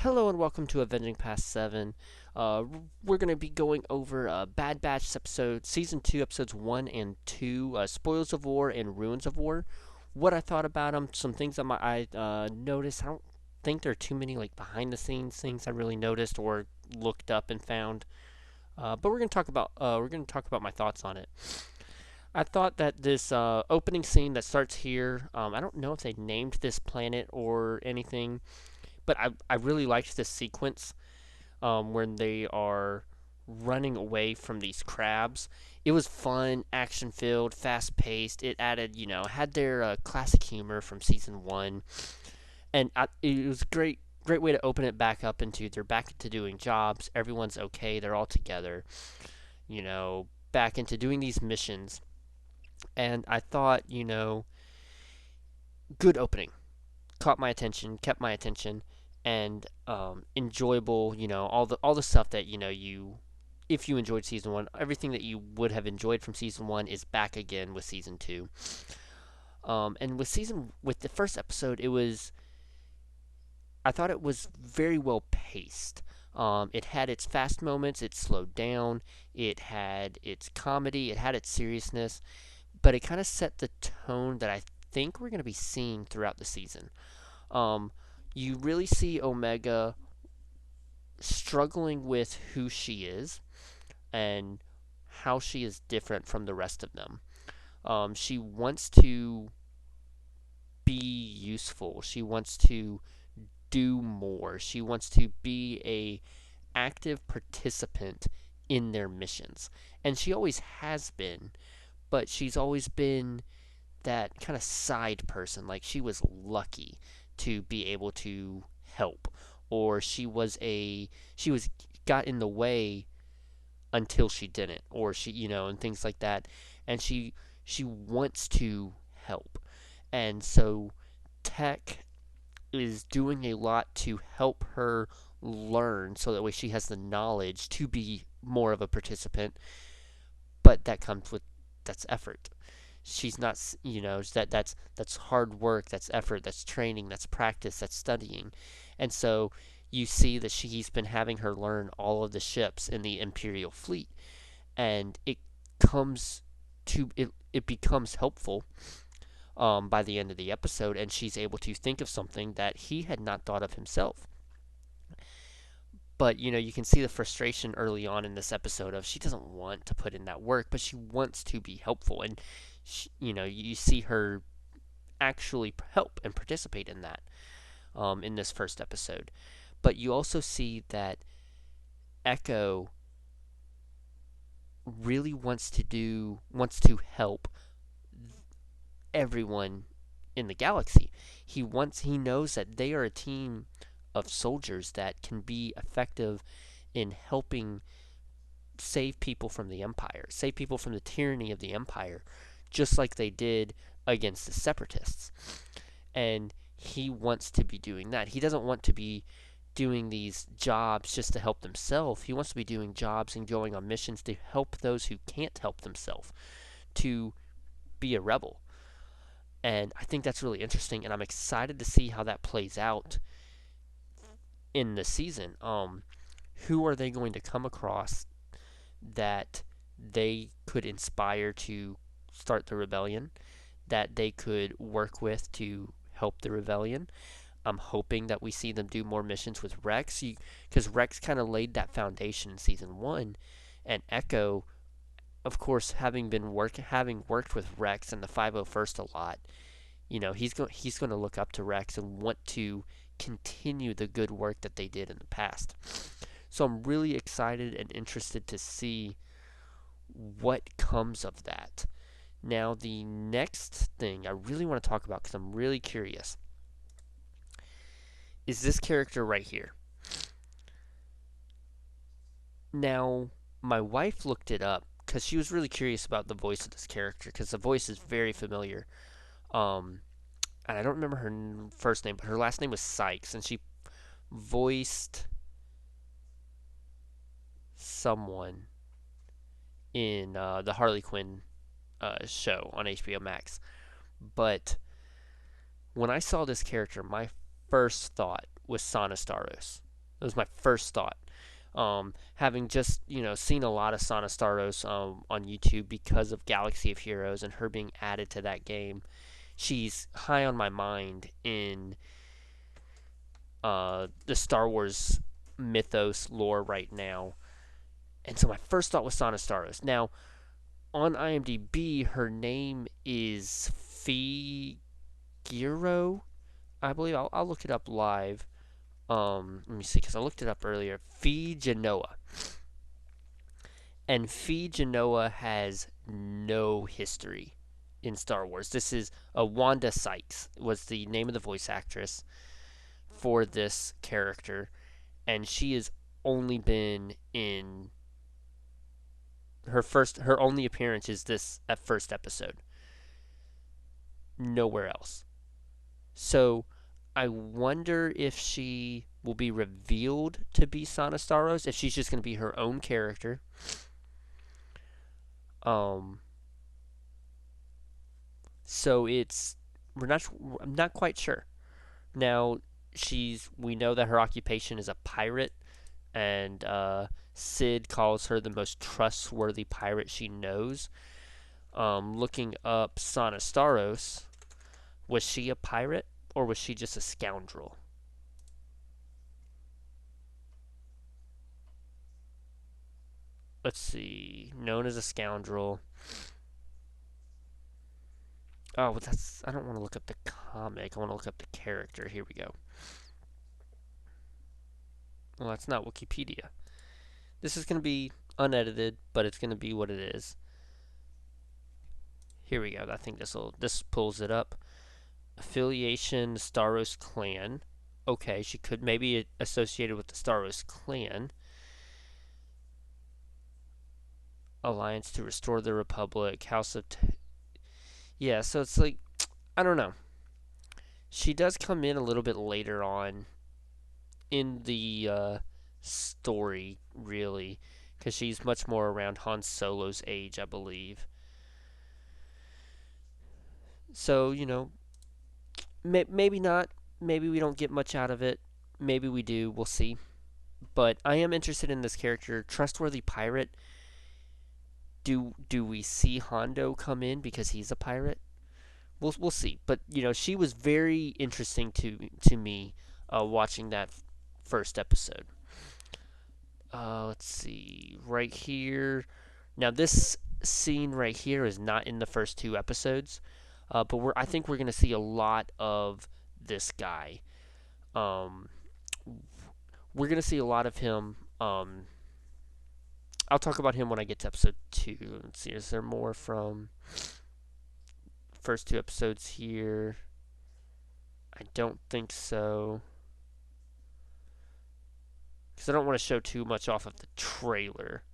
Hello and welcome to Avenging Past 7. Uh, we're going to be going over Bad Batch episode, Season 2, episodes 1 and 2, Spoils of War and Ruins of War. What I thought about them, some things that I noticed. I don't think there are too many like behind the scenes things I really noticed or looked up and found. But we're going to talk about my thoughts on it. I thought that this opening scene that starts here, I don't know if they named this planet or anything, but I really liked this sequence when they are running away from these crabs. It was fun, action filled, fast paced. It added, had their classic humor from season one, and it was great way to open it back up into they're back into doing jobs. Everyone's okay. They're all together. Back into doing these missions. And I thought, good opening. Caught my attention, kept my attention, and enjoyable. All the stuff that you if you enjoyed season one, everything that you would have enjoyed from season one is back again with season two. And with the first episode, I thought it was very well paced. It had its fast moments, it slowed down, it had its comedy, it had its seriousness, but it kind of set the tone that I think we're going to be seeing throughout the season. Um, you really see Omega struggling with who she is and how she is different from the rest of them. She wants to be useful. She wants to do more. She wants to be a active participant in their missions. And she always has been, but she's always been that kind of side person. Like she was lucky to be able to help, or she was got in the way until she didn't, or and things like that. And she wants to help, and so Tech is doing a lot to help her learn, so that way she has the knowledge to be more of a participant. But that's effort. She's not, that's hard work, that's effort, that's training, that's practice, that's studying. And so you see that she's been having her learn all of the ships in the Imperial fleet, and comes it becomes helpful by the end of the episode, and she's able to think of something that he had not thought of himself. But you can see the frustration early on in this episode of she doesn't want to put in that work, but she wants to be helpful, and you see her actually help and participate in that in this first episode. But you also see that Echo really wants to help everyone in the galaxy. He knows that they are a team of soldiers that can be effective in helping save people from the Empire, save people from the tyranny of the Empire, just like they did against the Separatists. And he wants to be doing that. He doesn't want to be doing these jobs just to help themselves. He wants to be doing jobs and going on missions to help those who can't help themselves, to be a rebel. And I think that's really interesting, and I'm excited to see how that plays out in the season. Who are they going to come across that they could inspire to start the rebellion, that they could work with to help the rebellion? I'm hoping that we see them do more missions with Rex, because Rex kind of laid that foundation in season one, and Echo, of course, having worked with Rex and the 501st a lot, he's going to look up to Rex and want to continue the good work that they did in the past. So I'm really excited and interested to see what comes of that. Now, the next thing I really want to talk about, because I'm really curious, is this character right here. Now, my wife looked it up because she was really curious about the voice of this character, because the voice is very familiar. Um, and I don't remember her first name, but her last name was Sykes, and she voiced someone in the Harley Quinn show on HBO Max. But when I saw this character, my first thought was Sana Staros. That was my first thought. Having just seen a lot of Sana Staros on YouTube because of Galaxy of Heroes and her being added to that game, she's high on my mind in the Star Wars mythos lore right now. And so my first thought was Sana Staros. Now, on IMDb, her name is Figaro, I believe. I'll look it up live. Let me see, because I looked it up earlier. Phee Genoa. And Phee Genoa has no history in Star Wars. This is Wanda Sykes was the name of the voice actress for this character, and she has only been in her only appearance is this at first episode. Nowhere else. So I wonder if she will be revealed to be Sana Staros, if she's just going to be her own character. Um, so I'm not quite sure. Now we know that her occupation is a pirate, and Sid calls her the most trustworthy pirate she knows. Looking up Sana Staros, was she a pirate or was she just a scoundrel? Let's see. Known as a scoundrel. Oh, but I don't want to look up the comic. I want to look up the character. Here we go. Well, that's not Wikipedia. This is going to be unedited, but it's going to be what it is. Here we go. I think this pulls it up. Affiliation, Staros clan. Okay, she could maybe associated with the Staros clan. Alliance to restore the Republic. House of yeah, so it's like, I don't know. She does come in a little bit later on in the story, really, because she's much more around Han Solo's age, I believe. So, maybe not. Maybe we don't get much out of it. Maybe we do. We'll see. But I am interested in this character. Trustworthy pirate. Do we see Hondo come in because he's a pirate? We'll see. But she was very interesting to me watching that first episode. Let's see. Right here. Now this scene right here is not in the first two episodes, but I think we're gonna see a lot of this guy. Um, we're gonna see a lot of him. I'll talk about him when I get to episode 2. Let's see. Is there more from first two episodes here? I don't think so, because I don't want to show too much off of the trailer.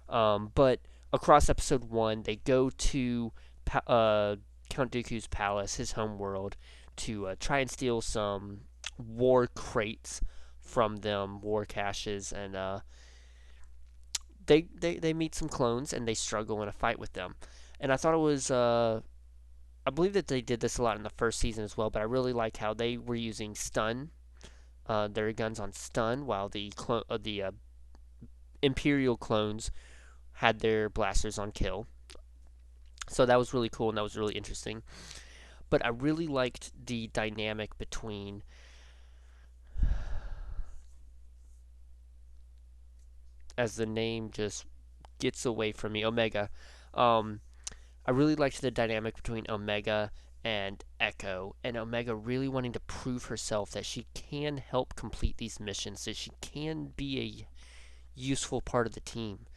But across episode 1, they go to Count Dooku's palace, his home world, to try and steal some war crates from them, war caches, and they meet some clones and they struggle in a fight with them. And I thought it was I believe that they did this a lot in the first season as well, but I really liked how they were using stun, their guns on stun, while the Imperial clones had their blasters on kill. So that was really cool and that was really interesting. But I really liked the dynamic between as the name just gets away from me, Omega. I really liked the dynamic between Omega and Echo, and Omega really wanting to prove herself that she can help complete these missions, that she can be a useful part of the team.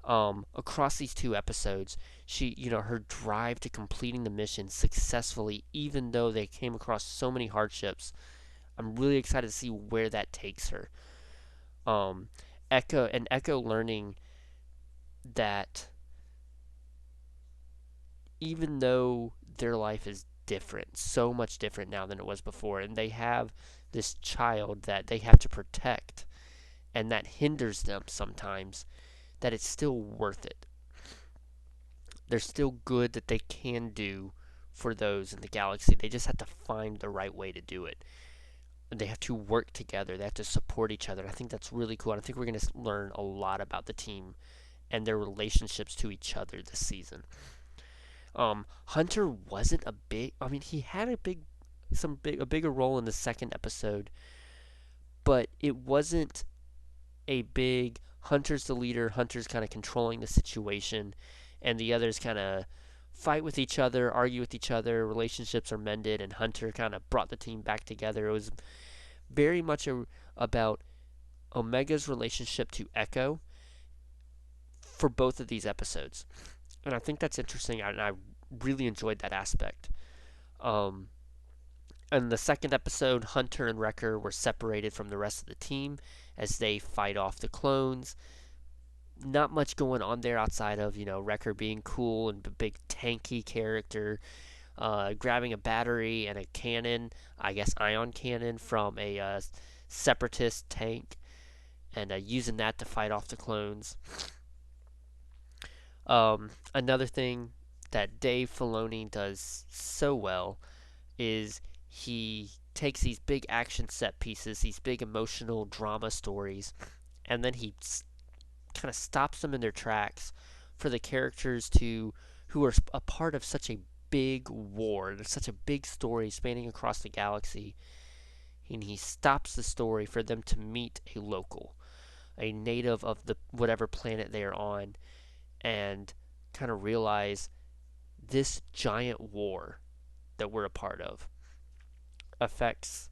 Across these two episodes, her drive to completing the mission successfully, even though they came across so many hardships. I'm really excited to see where that takes her. Echo learning that even though their life is different, so much different now than it was before, and they have this child that they have to protect, and that hinders them sometimes, that it's still worth it. There's still good that they can do for those in the galaxy. They just have to find the right way to do it. they have to work together. They have to support each other. I think that's really cool. And I think we're going to learn a lot about the team and their relationships to each other this season. Hunter wasn't a big. I mean, he had a bigger role in the second episode, but it wasn't a big. Hunter's the leader. Hunter's kind of controlling the situation, and the others kind of fight with each other, argue with each other. Relationships are mended, and Hunter kind of brought the team back together. It was very much about Omega's relationship to Echo for both of these episodes, and I think that's interesting, and I really enjoyed that aspect. Um, in the second episode, Hunter and Wrecker were separated from the rest of the team as they fight off the clones. Not much going on there outside of, Wrecker being cool and a big tanky character, grabbing a battery and a cannon, I guess ion cannon from a separatist tank, and using that to fight off the clones. Another thing that Dave Filoni does so well is he takes these big action set pieces, these big emotional drama stories, and then he kind of stops them in their tracks for the characters who are a part of such a big war, such a big story spanning across the galaxy. And he stops the story for them to meet a local, a native of the whatever planet they are on, and kind of realize this giant war that we're a part of affects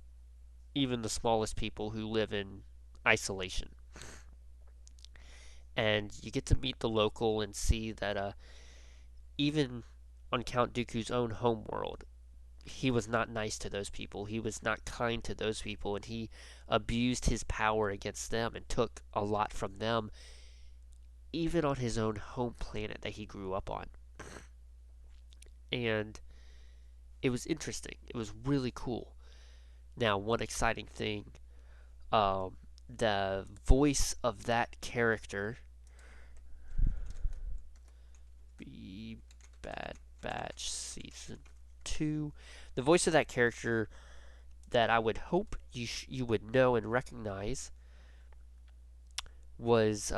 even the smallest people who live in isolation. And you get to meet the local and see that even on Count Dooku's own homeworld, he was not nice to those people. He was not kind to those people, and he abused his power against them and took a lot from them, even on his own home planet that he grew up on. And it was interesting. It was really cool. Now, one exciting thing, the voice of that character, be Bad Batch Season 2, the voice of that character that I would hope you would know and recognize was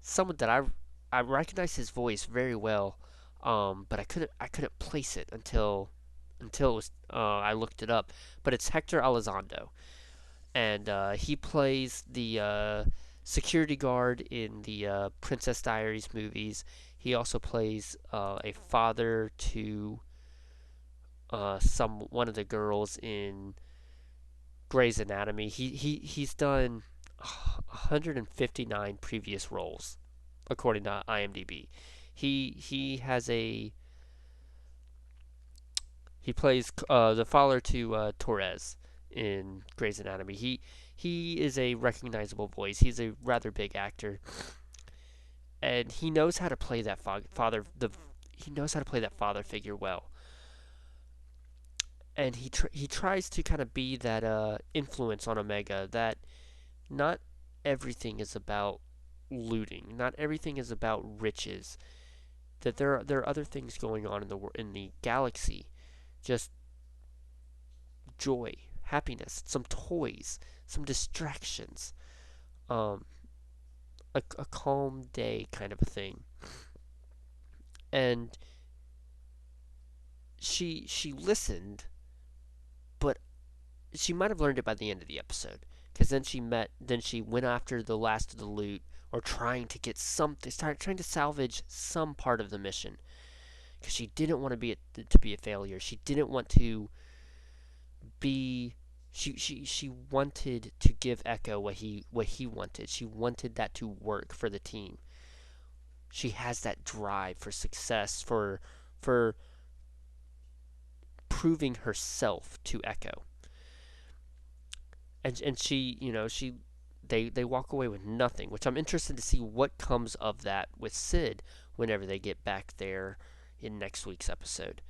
someone that I recognized his voice very well, but I couldn't place it until it was I looked it up. But it's Hector Elizondo, and he plays the security guard in the Princess Diaries movies. He also plays a father to one of the girls in Grey's Anatomy. He's done 159 previous roles according to IMDb. He has a he plays the father to Torres in Grey's Anatomy. He is a recognizable voice. He's a rather big actor, and he knows how to play that father. He knows how to play that father figure well, and he tries to kind of be that influence on Omega. That not everything is about looting. Not everything is about riches. That there are other things going on in the galaxy. Just joy, happiness, some toys, some distractions, um, a calm day kind of a thing. And she listened, but she might have learned it by the end of the episode, because then she went after the last of the loot, or trying to get something, started trying to salvage some part of the mission, because she didn't want to be a failure. She didn't want to be she wanted to give Echo what he wanted. She wanted that to work for the team. She has that drive for success, for proving herself to Echo. And she, they walk away with nothing, which I'm interested to see what comes of that with Sid whenever they get back there in next week's episode.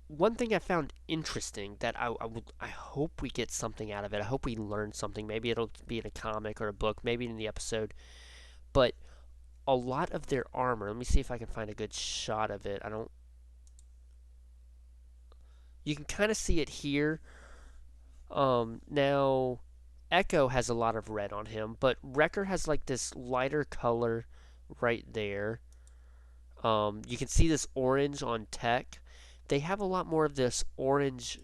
One thing I found interesting that I hope we get something out of it. I hope we learn something. Maybe it'll be in a comic or a book, maybe in the episode. But a lot of their armor. Let me see if I can find a good shot of it. I don't. You can kind of see it here. Now, Echo has a lot of red on him, but Wrecker has like this lighter color right there. You can see this orange on Tech. They have a lot more of this orange,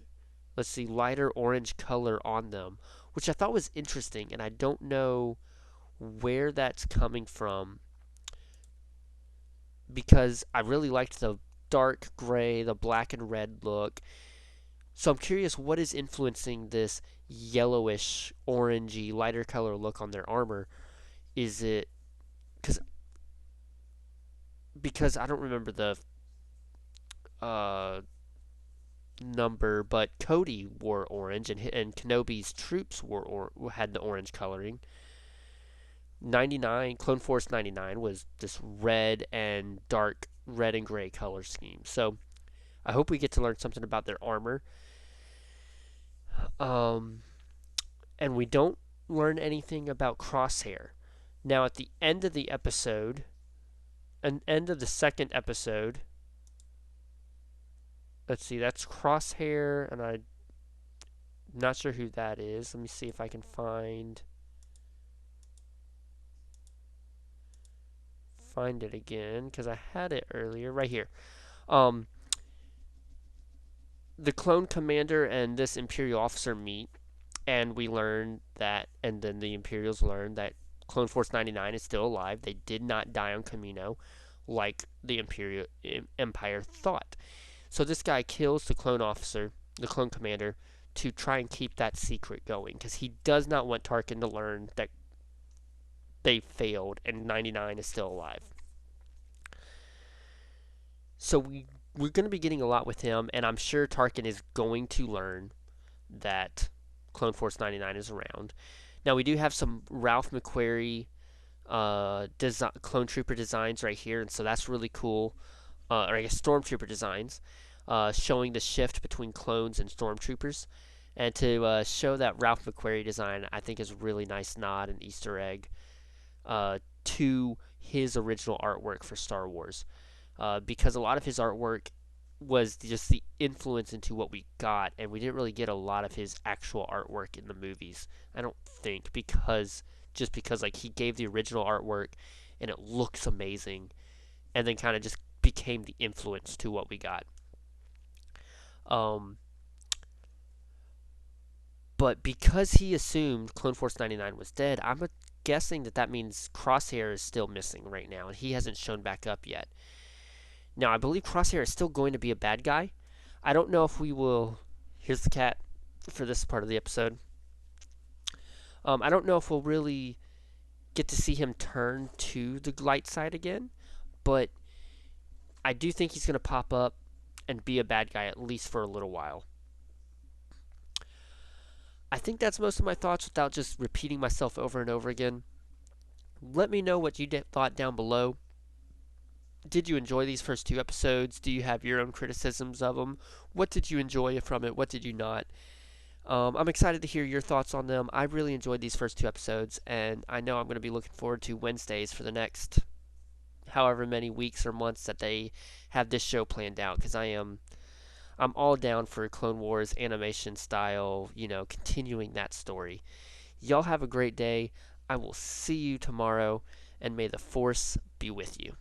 let's see, lighter orange color on them, which I thought was interesting, and I don't know where that's coming from because I really liked the dark gray, the black and red look. So I'm curious what is influencing this yellowish, orangey, lighter color look on their armor. Is it because I don't remember the uh, number, but Cody wore orange and Kenobi's troops had the orange coloring. 99 Clone Force 99 was this red and dark red and gray color scheme. So I hope we get to learn something about their armor. Um, and we don't learn anything about Crosshair. Now, at the end of the episode, an end of the second episode, let's see, that's Crosshair, and I'm not sure who that is. Let me see if I can find it again because I had it earlier right here. Um, the clone commander and this Imperial officer meet, and we learn that, and then the Imperials learn that Clone Force 99 is still alive. They did not die on Kamino like the Imperial Empire thought. So this guy kills the clone officer, the clone commander, to try and keep that secret going because he does not want Tarkin to learn that they failed and 99 is still alive. So we're going to be getting a lot with him, and I'm sure Tarkin is going to learn that Clone Force 99 is around. Now we do have some Ralph McQuarrie clone trooper designs right here, and so that's really cool. Or I guess stormtrooper designs, showing the shift between clones and stormtroopers. And to show that Ralph McQuarrie design, I think is a really nice nod and Easter egg to his original artwork for Star Wars. Because a lot of his artwork was just the influence into what we got, and we didn't really get a lot of his actual artwork in the movies. I don't think because like he gave the original artwork and it looks amazing, and then kind of just became the influence to what we got. But because he assumed Clone Force 99 was dead, I'm guessing that means Crosshair is still missing right now, and he hasn't shown back up yet. Now, I believe Crosshair is still going to be a bad guy. I don't know if we will. Here's the cat for this part of the episode. I don't know if we'll really get to see him turn to the light side again, but I do think he's going to pop up and be a bad guy at least for a little while. I think that's most of my thoughts without just repeating myself over and over again. Let me know what you thought down below. Did you enjoy these first two episodes? Do you have your own criticisms of them? What did you enjoy from it? What did you not? I'm excited to hear your thoughts on them. I really enjoyed these first two episodes, and I know I'm going to be looking forward to Wednesdays for the next however many weeks or months that they have this show planned out, because I'm all down for Clone Wars animation style, continuing that story. Y'all have a great day. I will see you tomorrow, and may the Force be with you.